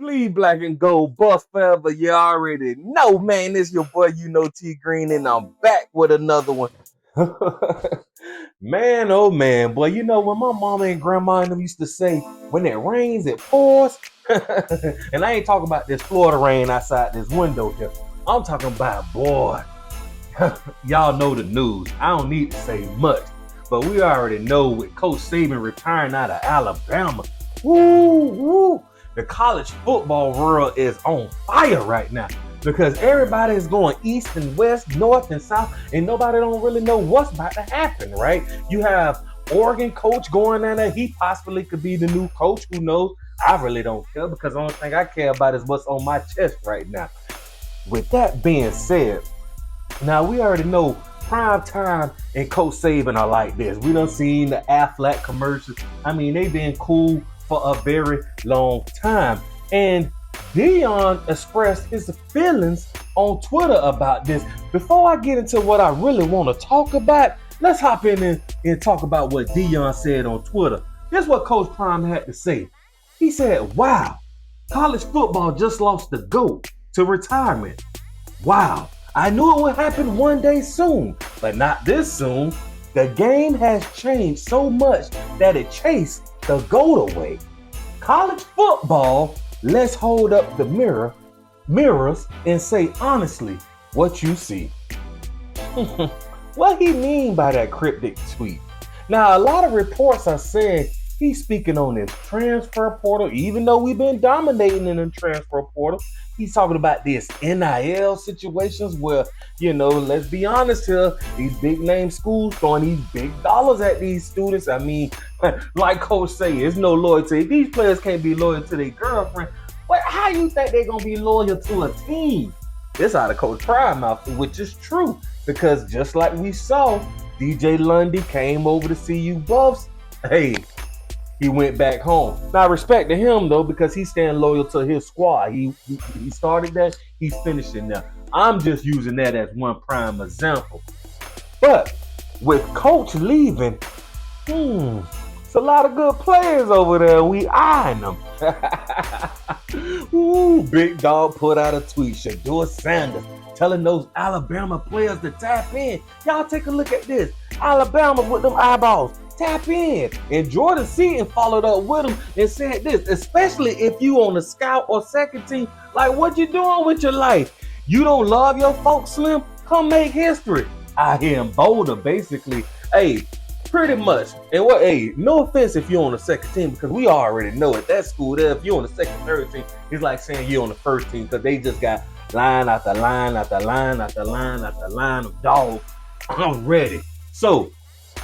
Bleed black and gold, buff forever. You already know, man. It's your boy, YouKnowTGreen, and I'm back with another one. Man, oh man, boy, you know when my mama and grandma and them used to say, when it rains, it pours. And I ain't talking about this Florida rain outside this window here. I'm talking about, boy, y'all know the news. I don't need to say much, but we already know with Coach Sabin retiring out of Alabama. Woo! The college football world is on fire right now because everybody is going east and west, north and south, and nobody don't really know what's about to happen, right? You have Oregon coach going in there. He possibly could be the new coach. Who knows? I really don't care because the only thing I care about is what's on my chest right now. With that being said, now we already know Prime Time and Coach Sabin are like this. We done seen the Affleck commercials. I mean, they've been cool for a very long time. And Deion expressed his feelings on Twitter about this. Before I get into what I really want to talk about, let's hop in and talk about what Deion said on Twitter. Here's what Coach Prime had to say. He said, wow, college football just lost the GOAT to retirement. Wow, I knew it would happen one day soon, but not this soon. The game has changed so much that it chased the GOAT away. College football, let's hold up the mirrors and say honestly what you see. What he mean by that cryptic tweet? Now, a lot of reports are saying he's speaking on this transfer portal, even though we've been dominating in the transfer portal. He's talking about this NIL situations where, let's be honest here, these big name schools throwing these big dollars at these students. I mean, like Coach say, there's no loyalty. These players can't be loyal to their girlfriend. But how you think they're going to be loyal to a team? This out of Coach Prime mouth, which is true. Because just like we saw, DJ Lundy came over to CUBuffs. Hey, he went back home. Now, respect to him, though, because he's staying loyal to his squad. He started that. He's finishing now. I'm just using that as one prime example. But with Coach leaving, it's a lot of good players over there. We eyeing them. Ooh, Big Dog put out a tweet. Deion Sanders telling those Alabama players to tap in. Y'all take a look at this. Alabama with them eyeballs. Tap in. And Jordan Seaton followed up with him and said this, especially if you on the scout or second team, like what you doing with your life? You don't love your folks, Slim? Come make history. I hear him Boulder, basically. Hey, pretty much. And no offense if you're on the second team, because we already know at that school there, if you're on the second, third team, it's like saying you're on the first team because they just got line after line after line after line after line of dogs. I'm ready. So,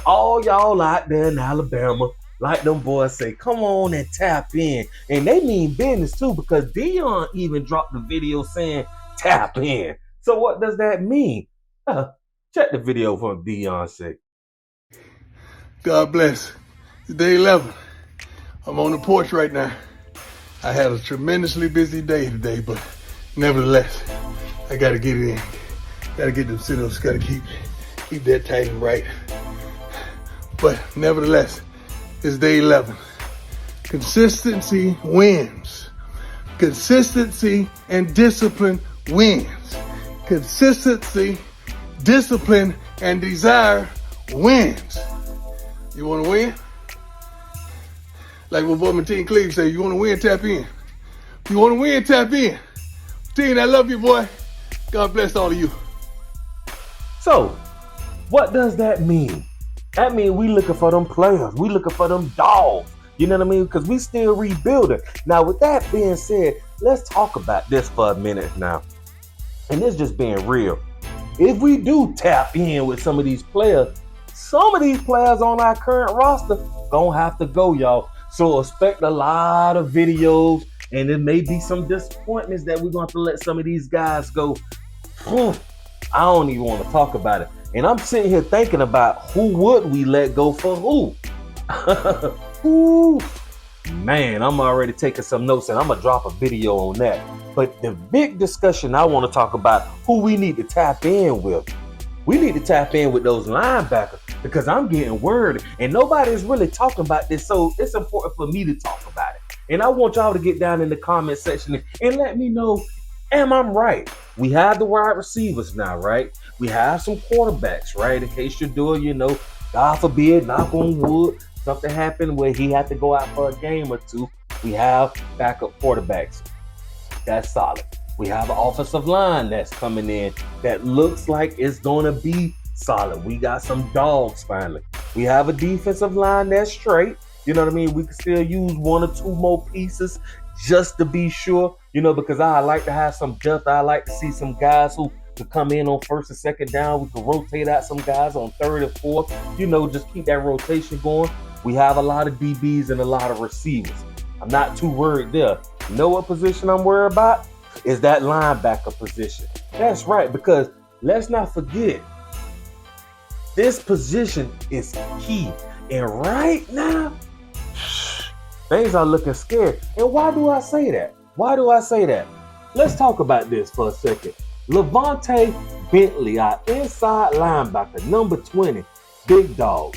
all y'all out there in Alabama, like them boys say, come on and tap in. And they mean business too, because Deion even dropped the video saying tap in. So what does that mean? Check the video from Deion say. God bless. It's day 11. I'm on the porch right now. I had a tremendously busy day today, but nevertheless, I got to get it in. Got to get them sit-ups. Got to keep that tight and right. But nevertheless, it's day 11. Consistency wins. Consistency and discipline wins. Consistency, discipline, and desire wins. You want to win? Like what Bowman Team Cleveland say, you want to win, tap in. You want to win, tap in. Team, I love you, boy. God bless all of you. So, what does that mean? That means we looking for them players. We looking for them dogs. You know what I mean? Because we still rebuilding. Now, with that being said, let's talk about this for a minute now. And this just being real. If we do tap in with some of these players on our current roster gonna have to go, y'all. So expect a lot of videos, and there may be some disappointments that we're going to let some of these guys go. I don't even want to talk about it. And I'm sitting here thinking about who would we let go for who? Ooh, man, I'm already taking some notes and I'm going to drop a video on that. But the big discussion I want to talk about who we need to tap in with. We need to tap in with those linebackers because I'm getting word and nobody's really talking about this. So it's important for me to talk about it. And I want y'all to get down in the comment section and let me know, am I right? We have the wide receivers now, right? We have some quarterbacks, right? In case Shedeur, God forbid, knock on wood, something happened where he had to go out for a game or two. We have backup quarterbacks. That's solid. We have an offensive line that's coming in that looks like it's going to be solid. We got some dogs finally. We have a defensive line that's straight. You know what I mean? We can still use one or two more pieces just to be sure, because I like to have some depth. I like to see some guys who could come in on first and second down. We can rotate out some guys on third and fourth, just keep that rotation going. We have a lot of DBs and a lot of receivers. I'm not too worried there. You know what position I'm worried about? Is that linebacker position. That's right, because let's not forget, this position is key. And right now, things are looking scary. And why do I say that? Let's talk about this for a second. Levante Bentley, our inside linebacker, number 20, big dog,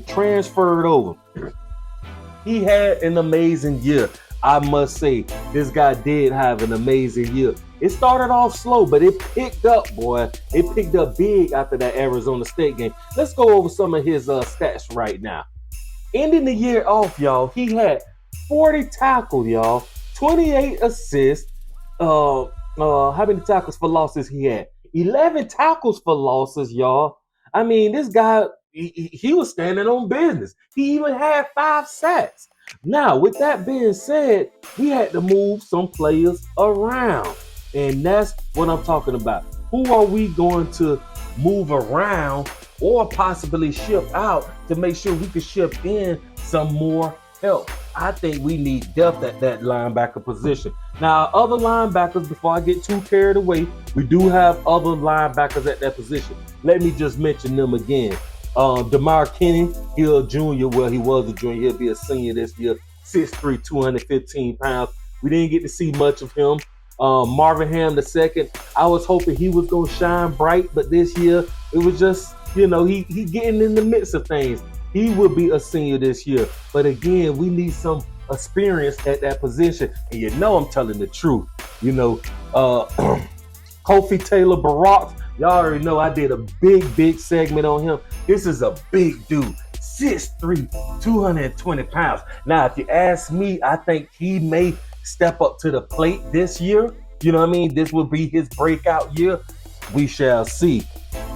transferred over. He had an amazing year. I must say, this guy did have an amazing year. It started off slow, but it picked up, boy. It picked up big after that Arizona State game. Let's go over some of his stats right now. Ending the year off, y'all, he had 40 tackles, y'all, 28 assists. How many tackles for losses he had? 11 tackles for losses, y'all. I mean, this guy, he was standing on business. He even had 5 sacks. Now, with that being said, we had to move some players around. And that's what I'm talking about. Who are we going to move around or possibly ship out to make sure we can ship in some more help? I think we need depth at that linebacker position. Now, other linebackers, before I get too carried away, we do have other linebackers at that position. Let me just mention them again. DeMar Kinney, he's a junior. Well, he was a junior. He'll be a senior this year. 6'3", 215 pounds. We didn't get to see much of him. Marvin Ham II, I was hoping he was going to shine bright, but this year, it was just, he getting in the midst of things. He will be a senior this year. But again, we need some experience at that position. And I'm telling the truth. Kofi Taylor Barak, y'all already know I did a big segment on him. This is a big dude, 6'3", 220 pounds. Now, if you ask me, I think he may step up to the plate this year. You know what I mean? This will be his breakout year. We shall see.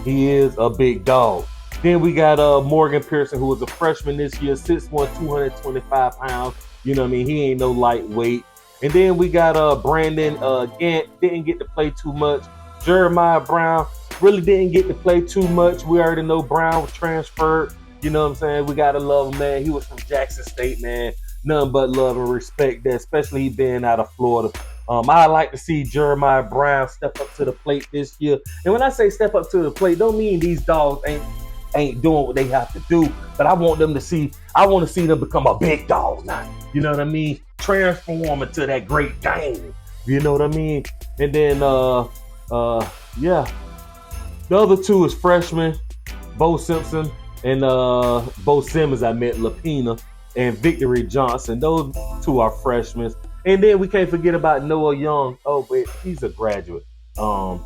He is a big dog. Then we got Morgan Pearson, who was a freshman this year, 6'1", 225 pounds. You know what I mean? He ain't no lightweight. And then we got Brandon Gant, didn't get to play too much. Jeremiah Brown really didn't get to play too much. We already know Brown was transferred. You know what I'm saying? We got to love him, man. He was from Jackson State, man. Nothing but love and respect there, especially he being out of Florida. I like to see Jeremiah Brown step up to the plate this year. And when I say step up to the plate, don't mean these dogs ain't doing what they have to do, but I want to see them become a big dog now. You know what I mean? Transform into that great game. You know what I mean? And then yeah. The other two is freshmen, Bo Simpson and Bo Simmons, Lapina, and Victory Johnson. Those two are freshmen. And then we can't forget about Noah Young. Oh, but he's a graduate. So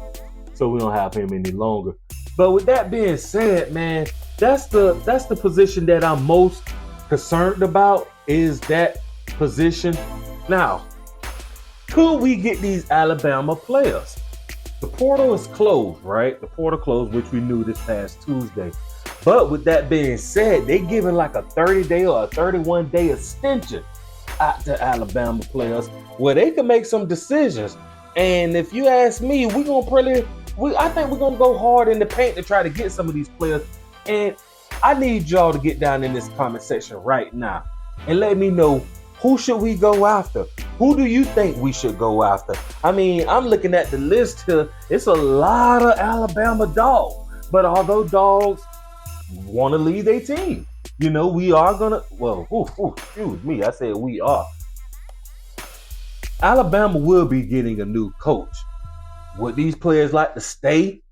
we don't have him any longer. But with that being said, man, that's the position that I'm most concerned about, is that position. Now, could we get these Alabama players? The portal is closed, right? The portal closed, which we knew this past Tuesday. But with that being said, they giving like a 30-day or a 31-day extension out to Alabama players where they can make some decisions. And if you ask me, I think we're gonna go hard in the paint to try to get some of these players. And I need y'all to get down in this comment section right now and let me know, who should we go after? Who do you think we should go after? I mean, I'm looking at the list here. It's a lot of Alabama dogs. But although dogs want to leave their team, we are gonna. Excuse me. I said we are. Alabama will be getting a new coach. Would these players like to stay?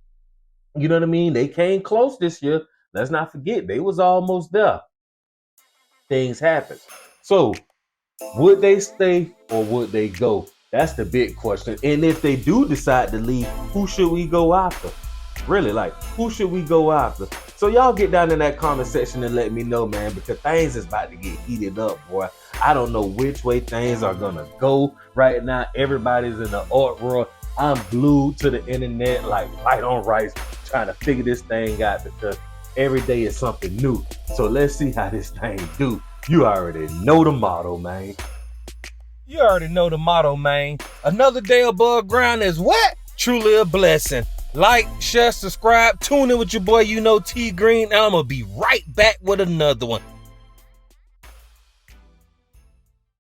You know what I mean? They came close this year. Let's not forget, they was almost there. Things happen. So Would they stay or would they go? That's the big question. And if they do decide to leave, who should we go after? Really, like, who should we go after? So y'all get down in that comment section and let me know, man, because things is about to get heated up, boy. I don't know which way things are gonna go right now. Everybody's in the art world. I'm glued to the internet like white on rice, trying to figure this thing out because every day is something new. So let's see how this thing do. You already know the motto, man. You already know the motto, man. Another day above ground is what? Truly a blessing. Like, share, subscribe, tune in with your boy, YouKnowTGreen, and I'm going to be right back with another one.